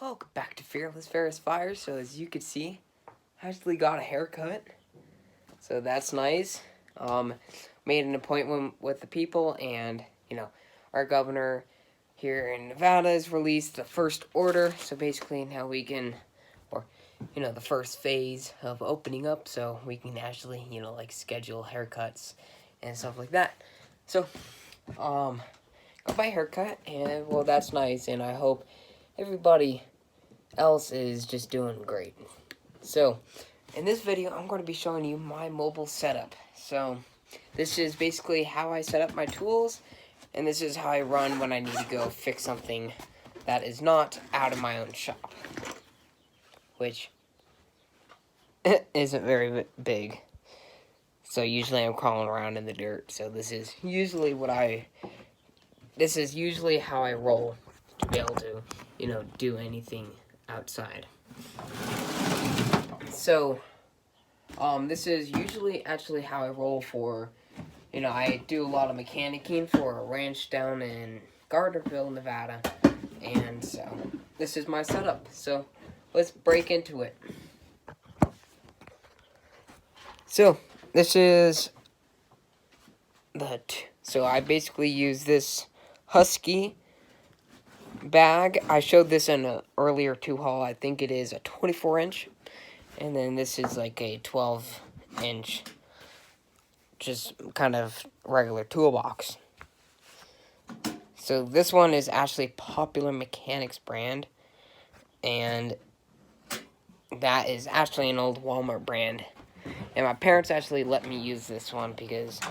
Welcome back to Fearless Ferris Fire. So as you can see, I actually got a haircut. So that's nice. Made an appointment with the people, and our governor here in Nevada has released the first order. So basically now we can, or the first phase of opening up, so we can actually like schedule haircuts and stuff like that. So got my haircut, and well, that's nice, and I hope everybody else is just doing great. So in this video, I'm going to be showing you my mobile setup. So this is basically how I set up my tools, and this is how I run when I need to go fix something that is not out of my own shop, which isn't very big. So usually I'm crawling around in the dirt. So this is usually how I roll to be able to, do anything outside. So, this is usually actually how I roll for, I do a lot of mechanicing for a ranch down in Gardnerville, Nevada, and so this is my setup. So, let's break into it. So, this is so I basically use this Husky bag. I showed this in an earlier 2 haul. I think it is a 24-inch. And then this is like a 12-inch, just kind of regular toolbox. So this one is actually Popular Mechanics brand. And that is actually an old Walmart brand. And my parents actually let me use this one because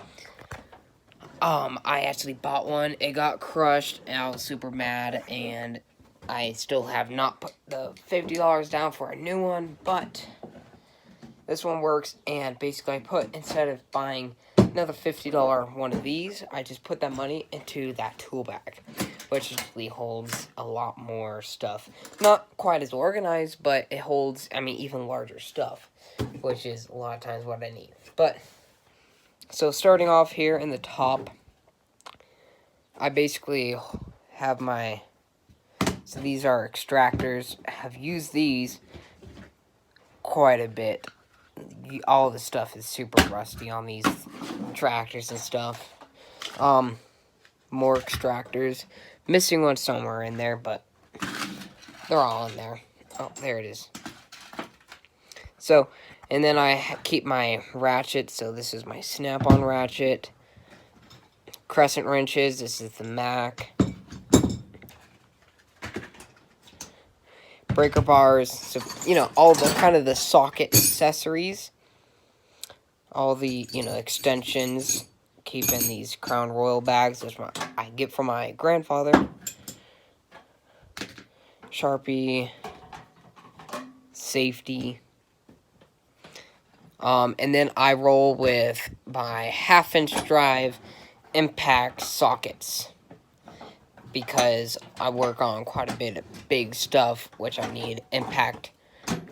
I actually bought one. It got crushed, and I was super mad, and I still have not put the $50 down for a new one, but this one works. And basically I put, instead of buying another $50 one of these, I just put that money into that tool bag, which usually holds a lot more stuff. Not quite as organized, but it holds, even larger stuff, which is a lot of times what I need. But so starting off here in the top, I basically have so these are extractors. I've used these quite a bit. All the stuff is super rusty on these tractors and stuff. More extractors. Missing one somewhere in there, but they're all in there. Oh, there it is. So, and then I keep my ratchet. So this is my snap-on ratchet. Crescent wrenches. This is the Mac. Breaker bars. So, all the kind of the socket accessories. All the, extensions. Keep in these Crown Royal bags, which I get from my grandfather. Sharpie. Safety. And then I roll with my 1/2-inch drive impact sockets, because I work on quite a bit of big stuff, which I need impact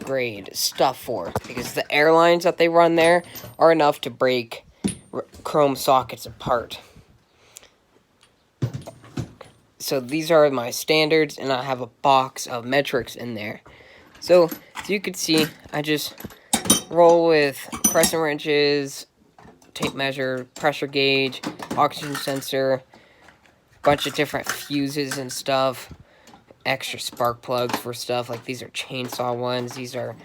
grade stuff for, because the airlines that they run there are enough to break chrome sockets apart. So these are my standards, and I have a box of metrics in there. So as you can see, I just roll with crescent wrenches, tape measure, pressure gauge, oxygen sensor, bunch of different fuses and stuff, extra spark plugs for stuff. Like these are chainsaw ones. These are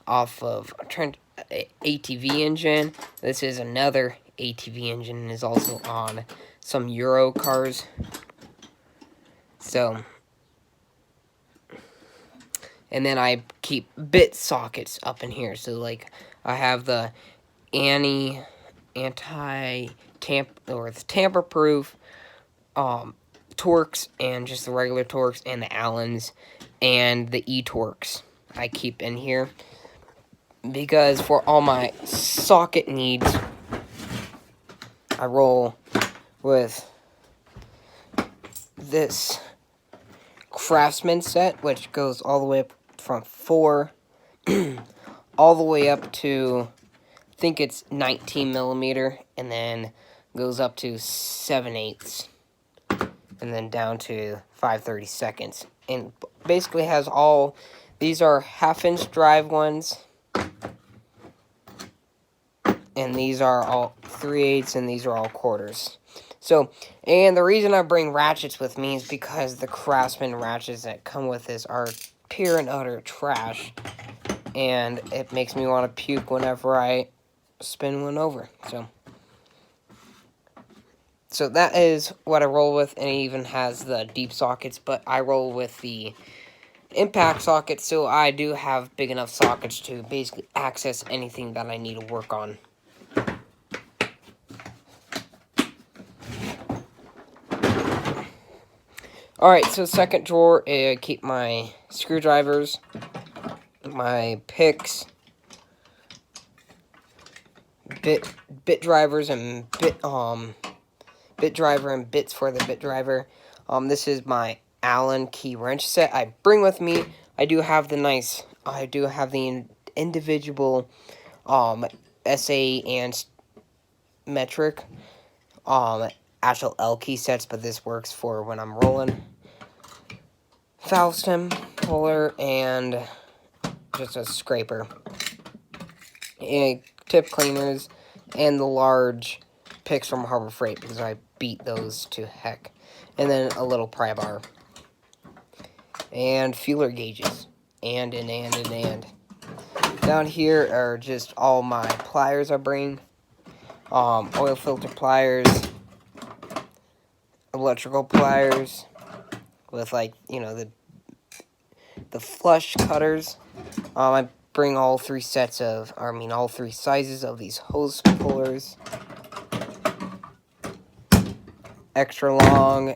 off of a ATV engine. This is another ATV engine, and is also on some Euro cars. So, and then I keep bit sockets up in here. So like I have the tamper-proof Torx, and just the regular Torx, and the Allens, and the E-Torx I keep in here, because for all my socket needs, I roll with this Craftsman set, which goes all the way up from 4 all the way up to, I think it's 19 millimeter, and then goes up to 7/8, and then down to 5/30 seconds. And basically has all, these are 1/2-inch drive ones. And these are all 3/8, and these are all quarters. So, and the reason I bring ratchets with me is because the Craftsman ratchets that come with this are pure and utter trash. And it makes me want to puke whenever I spin one over. So that is what I roll with, and it even has the deep sockets, but I roll with the impact sockets, so I do have big enough sockets to basically access anything that I need to work on. Alright, so second drawer, I keep my screwdrivers, my picks, bit drivers, and bit driver and bits for the bit driver. This is my Allen key wrench set I bring with me. I do have the individual SA and metric actual L key sets, but this works for when I'm rolling. Valve stem puller and just a scraper. And tip cleaners and the large picks from Harbor Freight because I beat those to heck. And then a little pry bar. And feeler gauges. And. Down here are just all my pliers I bring. Oil filter pliers. Electrical pliers. With, like, you know, the flush cutters. I bring all three sizes of these hose pullers. Extra long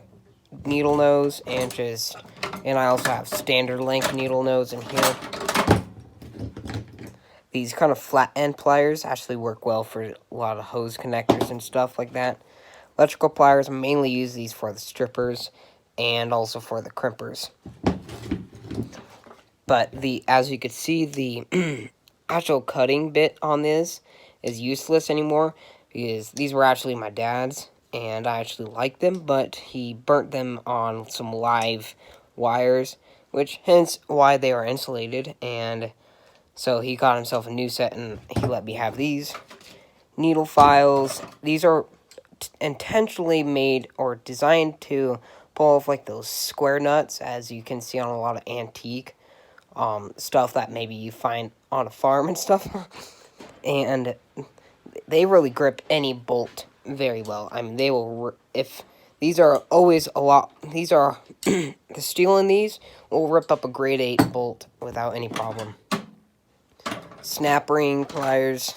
needle nose, and I also have standard length needle nose in here. These kind of flat end pliers actually work well for a lot of hose connectors and stuff like that. Electrical pliers, I mainly use these for the strippers and also for the crimpers. But as you can see, the actual cutting bit on this is useless anymore because these were actually my dad's. And I actually like them, but he burnt them on some live wires, which hence why they are insulated. And so he got himself a new set, and he let me have these. Needle files. These are intentionally made or designed to pull off like those square nuts, as you can see on a lot of antique stuff that maybe you find on a farm and stuff. And they really grip any bolt very well. I mean, they will, if these are always a lot, these are, the steel in these will rip up a grade 8 bolt without any problem. Snap ring pliers,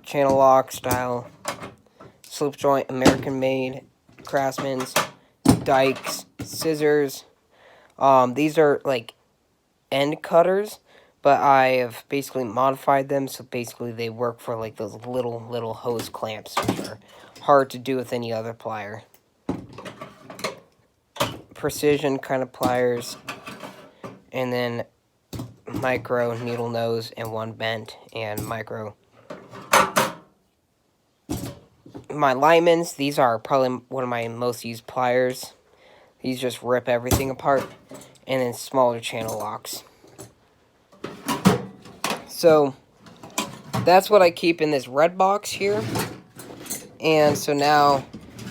channel lock style, slip joint, American made, Craftsman's, dikes, scissors. These are like end cutters, but I have basically modified them, so basically they work for like those little hose clamps, which are hard to do with any other plier. Precision kind of pliers, and then micro needle nose and one bent and micro. My Lyman's, these are probably one of my most used pliers. These just rip everything apart. And then smaller channel locks. So, that's what I keep in this red box here. And so now,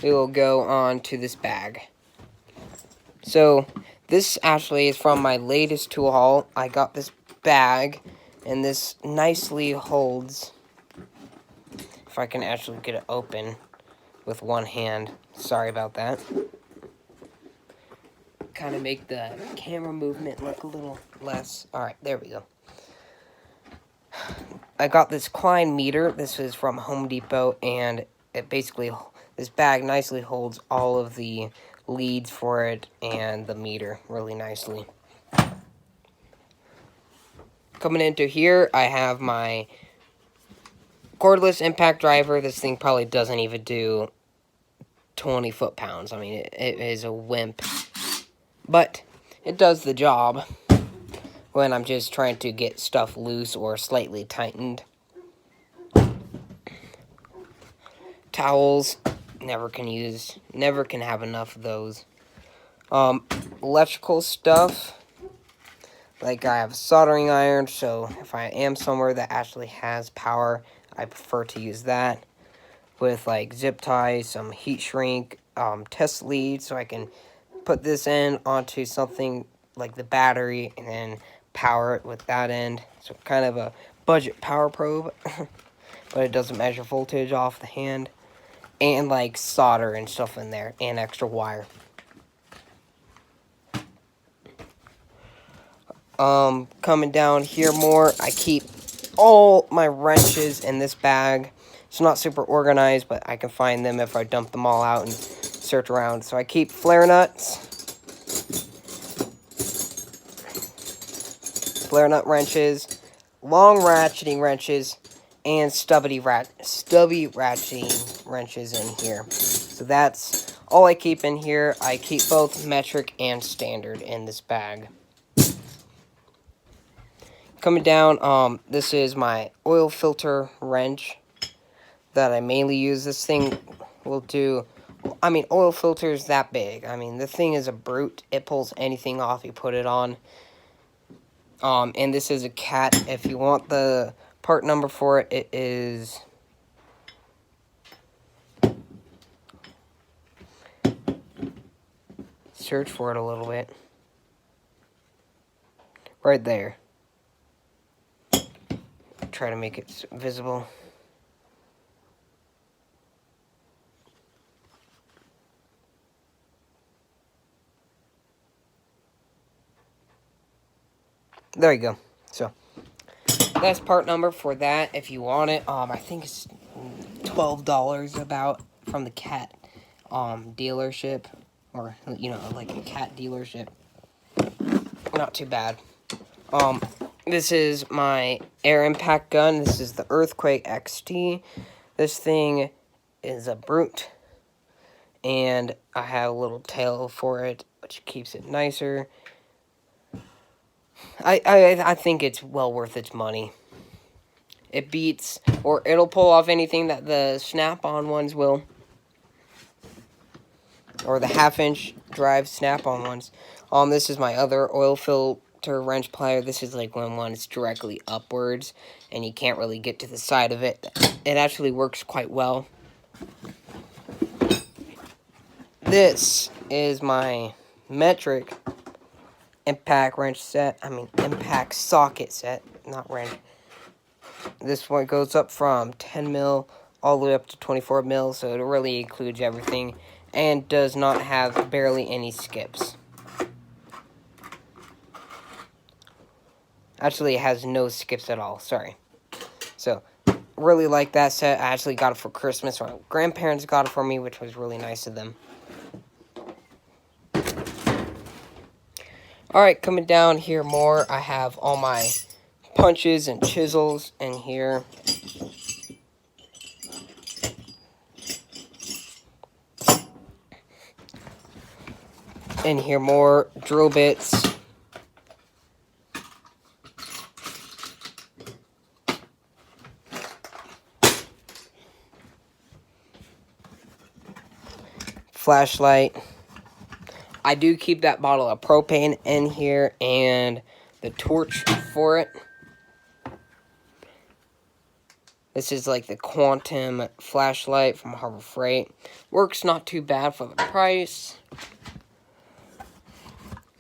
we will go on to this bag. So, this actually is from my latest tool haul. I got this bag, and this nicely holds, if I can actually get it open with one hand. Sorry about that. Kind of make the camera movement look a little less. Alright, there we go. I got this Klein meter. This is from Home Depot, and it basically, this bag nicely holds all of the leads for it and the meter really nicely. Coming into here, I have my cordless impact driver. This thing probably doesn't even do 20 foot-pounds. I mean, it is a wimp. But it does the job when I'm just trying to get stuff loose or slightly tightened. Towels, Never can have enough of those. Electrical stuff. Like, I have a soldering iron, so if I am somewhere that actually has power, I prefer to use that. With, like, zip ties, some heat shrink, test lead, so I can put this end onto something like the battery, and then power it with that end. So, kind of a budget power probe, but it doesn't measure voltage off the hand. And, like, solder and stuff in there, and extra wire. Coming down here more, I keep all my wrenches in this bag. It's not super organized, but I can find them if I dump them all out and search around. So I keep flare nuts, flare nut wrenches, long ratcheting wrenches, and stubby ratcheting wrenches in here. So that's all I keep in here. I keep both metric and standard in this bag. Coming down, this is my oil filter wrench that I mainly use. This thing will do, I mean, oil filter is that big. I mean, the thing is a brute. It pulls anything off you put it on. And this is a cat. If you want the part number for it, it is... Search for it a little bit. Right there. Try to make it visible. There you go. So that's part number for that if you want it. I think it's $12 about from the cat dealership, or you know, like a cat dealership. Not too bad. This is my air impact gun. This is the Earthquake XT. This thing is a brute, and I have a little tail for it, which keeps it nicer. I think it's well worth its money. It beats, or it'll pull off anything that the snap-on ones will, or the half-inch drive snap-on ones. This is my other oil filter wrench plier. This is like when one is directly upwards and you can't really get to the side of it. It actually works quite well. This is my metric impact wrench set. I mean, impact socket set, not wrench. This one goes up from 10 mil all the way up to 24 mil, so it really includes everything and does not have barely any skips. Actually, it has no skips at all, sorry. So, really like that set. I actually got it for Christmas. My grandparents got it for me, which was really nice of them. Alright, coming down here more, I have all my punches and chisels in here. In here more drill bits. Flashlight. I do keep that bottle of propane in here and the torch for it. This is like the Quantum flashlight from Harbor Freight. Works not too bad for the price.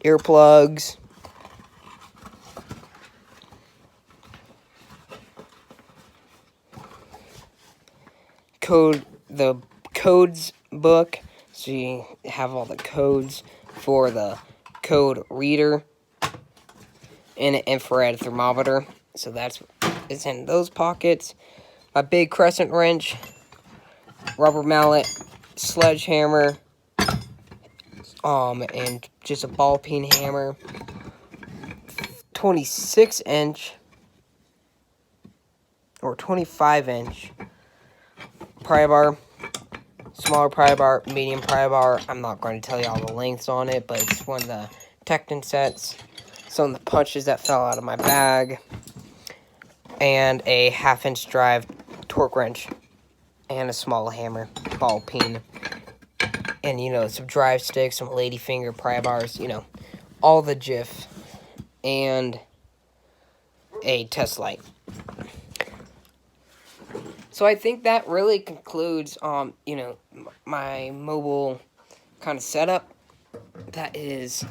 Earplugs. The codes book. So you have all the codes for the code reader and an infrared thermometer. So it's in those pockets. My big crescent wrench, rubber mallet, sledgehammer, and just a ball peen hammer. 26-inch or 25-inch pry bar. Smaller pry bar, medium pry bar. I'm not going to tell you all the lengths on it, but it's one of the Tekton sets. Some of the punches that fell out of my bag. And a half-inch drive torque wrench. And a small hammer, ball peen. and, you know, some drive sticks, some ladyfinger pry bars, you know, all the jiff, and a test light. So I think that really concludes, you know, my Mobil kind of setup. That is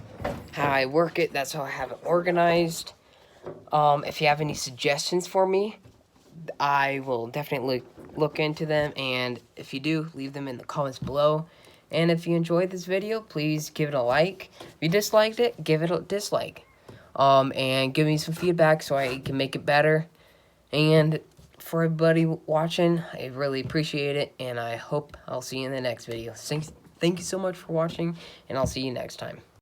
how I work it. That's how I have it organized. If you have any suggestions for me, I will definitely look into them. And if you do, leave them in the comments below. And if you enjoyed this video, please give it a like. If you disliked it, give it a dislike. And give me some feedback so I can make it better. And for everybody watching, I really appreciate it. And I hope I'll see you in the next video. Thank you so much for watching, and I'll see you next time.